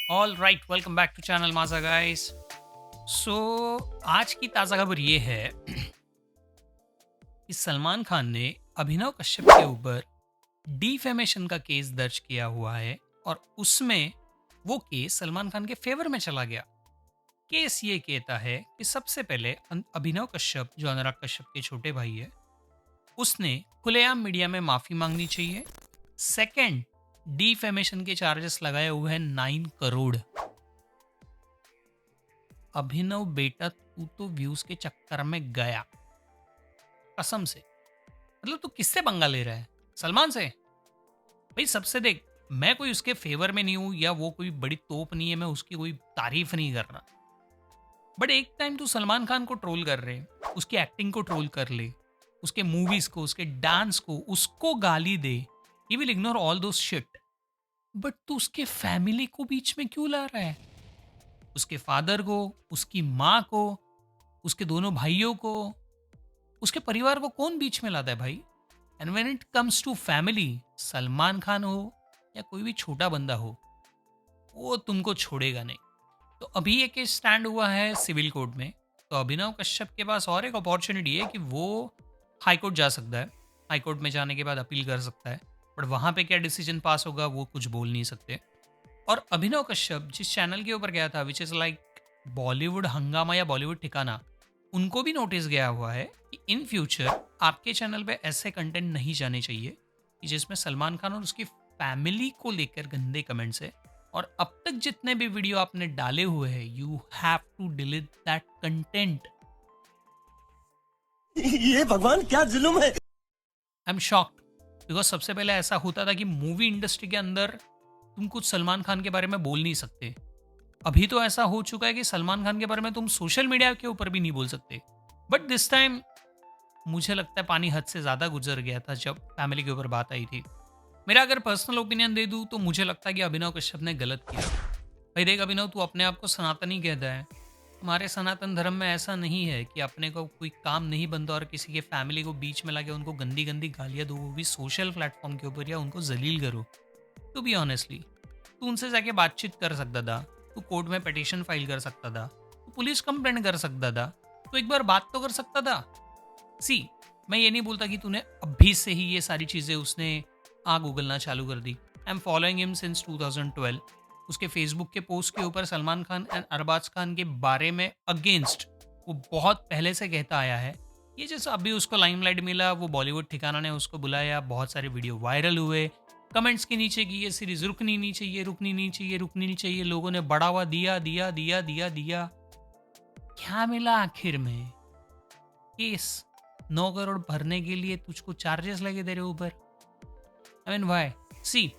All right, welcome back to channel Maja guys. So आज की ताज़ा खबर ये है कि सलमान खान ने अभिनव कश्यप के ऊपर डिफेमेशन का केस दर्ज किया हुआ है और उसमें वो केस सलमान खान के फेवर में चला गया। केस ये कहता है कि सबसे पहले अभिनव कश्यप, जो अनुराग कश्यप के छोटे भाई है, उसने खुलेआम मीडिया में माफ़ी मांगनी चाहिए। सेकंड, डिफेमेशन के चार्जेस लगाए हुए हैं 9 करोड़। अभिनव बेटा, तू तो व्यूज के चक्कर में गया, कसम से। मतलब तू किससे पंगा ले रहा है? सलमान से? भाई सबसे देख, मैं कोई उसके फेवर में नहीं हूं या वो कोई बड़ी तोप नहीं है, मैं उसकी कोई तारीफ नहीं कर रहा। बट एक टाइम तू सलमान खान को ट्रोल कर रहे, उसकी एक्टिंग को ट्रोल कर ले, उसके मूवीज को, उसके डांस को, उसको गाली दे। ही विल इग्नोर ऑल दो शिट। बट तू उसके फैमिली को बीच में क्यों ला रहा है? उसके फादर को, उसकी माँ को, उसके दोनों भाइयों को, उसके परिवार को कौन बीच में लाता है भाई? And when it comes to family, Salman Khan हो या कोई भी छोटा बंदा हो, वो तुमको छोड़ेगा नहीं। तो अभी ये केस स्टैंड हुआ है सिविल कोर्ट में। तो अभिनव कश्यप के पास और एक अपॉर्चुनिटी है कि वो हाई कोर्ट जा सकता है। हाई कोर्ट में जाने के बाद अपील कर सकता है, बट वहाँ पे क्या डिसीजन पास होगा वो कुछ बोल नहीं सकते। और अभिनव कश्यप जिस चैनल के ऊपर गया था, विच इज़ लाइक बॉलीवुड हंगामा या बॉलीवुड ठिकाना, उनको भी नोटिस गया हुआ है कि इन फ्यूचर आपके चैनल पे ऐसे कंटेंट नहीं जाने चाहिए कि जिसमें सलमान खान और उसकी फैमिली को लेकर गंदे कमेंट्स है। और अब तक जितने भी वीडियो आपने डाले हुए हैं, you have to delete that content. ये भगवान क्या जुल्म है। आई एम शॉक्ड, बिकॉज सबसे पहले ऐसा होता था कि मूवी इंडस्ट्री के अंदर तुम कुछ सलमान खान के बारे में बोल नहीं सकते। अभी तो ऐसा हो चुका है कि सलमान खान के बारे में तुम सोशल मीडिया के ऊपर भी नहीं बोल सकते। बट दिस टाइम मुझे लगता है पानी हद से ज़्यादा गुजर गया था जब फैमिली के ऊपर बात आई थी। मेरा अगर पर्सनल ओपिनियन दे दूँ तो मुझे लगता है कि अभिनव कश्यप ने गलत किया। भाई देख अभिनव, तू अपने आप को सनातनी कहता है। हमारे सनातन धर्म में ऐसा नहीं है कि अपने को कोई काम नहीं बनता और किसी के फैमिली को बीच में लाके उनको गंदी गंदी गालियाँ दो, वो भी सोशल प्लेटफॉर्म के ऊपर, या उनको जलील करो। टू बी ऑनेस्टली, तू उनसे जाके बातचीत कर सकता था, तू कोर्ट में पिटीशन फाइल कर सकता था, तू पुलिस कंप्लेंट कर सकता था, तो एक बार बात तो कर सकता था। सी, मैं ये नहीं बोलता कि तूने अभी से ही ये सारी चीज़ें उसने आग उगलना चालू कर दी। I am following him since 2012। उसके फेसबुक के पोस्ट के ऊपर सलमान खान एंड अरबाज खान के बारे में अगेंस्ट वो बहुत पहले से कहता आया है। ये जैसे अभी उसको लाइमलाइट मिला, वो बॉलीवुड ठिकाना ने उसको बुलाया, बहुत सारे वीडियो वायरल हुए, कमेंट्स के नीचे कि ये सीरीज रुकनी नहीं चाहिए, रुकनी नहीं चाहिए, रुकनी नहीं चाहिए। लोगों ने बढ़ावा दिया दिया दिया दिया दिया। क्या मिला आखिर में? केस 9 करोड़ भरने के लिए तुझको चार्जेस लगे तेरे ऊपर। I mean why? See,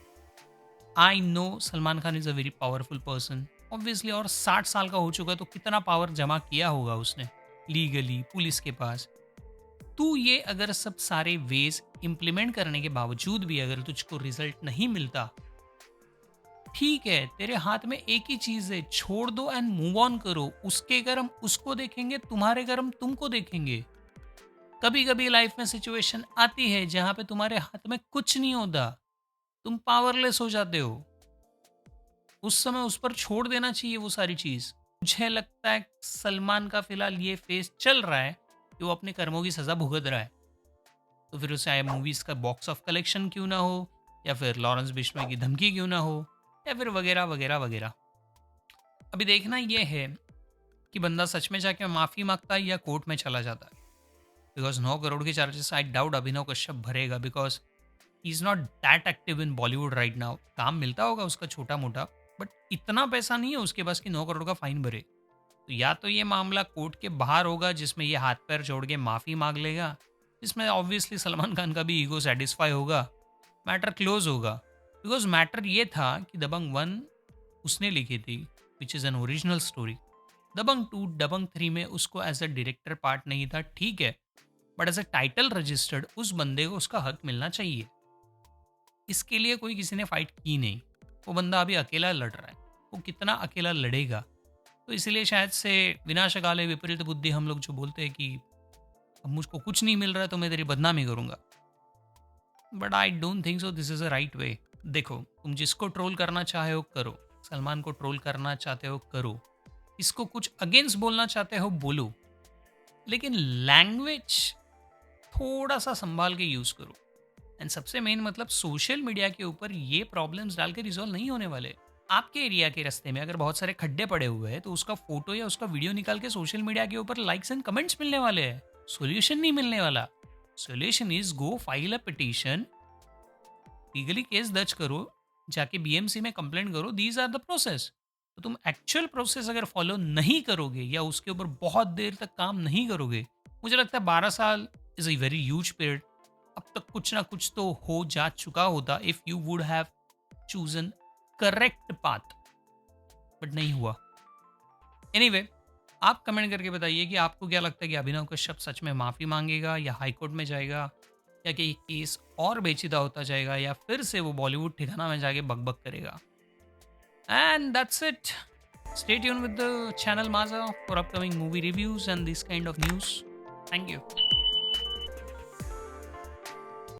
I know Salman Khan is a very powerful person obviously, और 60 साल का हो चुका है, तो कितना पावर जमा किया होगा उसने लीगली पुलिस के पास। तू ये अगर सब सारे वेज इम्प्लीमेंट करने के बावजूद भी अगर तुझको रिजल्ट नहीं मिलता, ठीक है, तेरे हाथ में एक ही चीज है, छोड़ दो एंड मूव ऑन करो। उसके कर्म उसको देखेंगे, तुम्हारे कर्म तुमको देखेंगे। कभी कभी लाइफ में सिचुएशन आती है जहां पे तुम्हारे हाथ में कुछ नहीं होता, तुम पावरलेस हो जाते हो। उस समय उस पर छोड़ देना चाहिए वो सारी चीज। मुझे लगता है सलमान का फिलहाल ये फेस चल रहा है कि वो अपने कर्मों की सजा भुगत रहा है। तो फिर उसे आए मूवीज का बॉक्स ऑफ कलेक्शन क्यों ना हो, या फिर लॉरेंस बिश्नोई की धमकी क्यों ना हो, या फिर वगैरह वगैरह वगैरह। अभी देखना ये है कि बंदा सच में जाके माफी मांगता है या कोर्ट में चला जाता है। बिकॉज 9 करोड़ के चार्जेस आई डाउट अभिनव कश्यप भरेगा, because he is not that active in Bollywood right now. काम मिलता होगा उसका छोटा मोटा, बट इतना पैसा नहीं है उसके पास कि 9 करोड़ का फाइन भरे। तो या तो ये मामला कोर्ट के बाहर होगा जिसमें ये हाथ पैर जोड़ के माफी मांग लेगा, जिसमें ऑब्वियसली सलमान खान का भी ईगो सेटिस्फाई होगा, मैटर क्लोज होगा। बिकॉज मैटर ये था कि दबंग 1 उसने लिखी थी, which is an original story. Dabangg 2, Dabangg 3 में उसको एज अ डायरेक्टर पार्ट नहीं था, ठीक है, but as a title registered उस बंदे को उसका हक मिलना चाहिए। इसके लिए कोई किसी ने फाइट की नहीं। वो बंदा अभी अकेला लड़ रहा है, वो कितना अकेला लड़ेगा? तो इसलिए शायद से विनाशकाले विपरीत बुद्धि, हम लोग जो बोलते हैं कि अब मुझको कुछ नहीं मिल रहा है तो मैं तेरी बदनामी करूंगा। But I don't think so this is a right way. देखो, तुम जिसको ट्रोल करना चाहे हो करो, सलमान को ट्रोल करना चाहते हो करो, इसको कुछ अगेंस्ट बोलना चाहते हो बोलो, लेकिन लैंग्वेज थोड़ा सा संभाल के यूज़ करो। एंड सबसे मेन मतलब सोशल मीडिया के ऊपर ये प्रॉब्लम्स डाल के रिजॉल्व नहीं होने वाले। आपके एरिया के रास्ते में अगर बहुत सारे खड्डे पड़े हुए हैं तो उसका फोटो या उसका वीडियो निकाल के सोशल मीडिया के ऊपर लाइक्स एंड कमेंट्स मिलने वाले हैं, सॉल्यूशन नहीं मिलने वाला। Solution is go file a petition, legally case दर्ज करो, जाके बीएमसी में कंप्लेंट करो, दीज आर द प्रोसेस। तो तुम एक्चुअल प्रोसेस अगर फॉलो नहीं करोगे या उसके ऊपर बहुत देर तक काम नहीं करोगे, मुझे लगता है 12 साल is a very huge period. अब तक कुछ ना कुछ तो हो जा चुका होता if you would have chosen correct path, but नहीं हुआ। एनीवे, आप कमेंट करके बताइए कि आपको क्या लगता है कि अभिनव कश्यप सच में माफ़ी मांगेगा या हाईकोर्ट में जाएगा, या कि केस और पेचीदा होता जाएगा, या फिर से वो बॉलीवुड ठिकाना में जाके बकबक करेगा। And that's it. Stay tune with the channel Maaza for upcoming movie reviews and this kind of news. Thank you.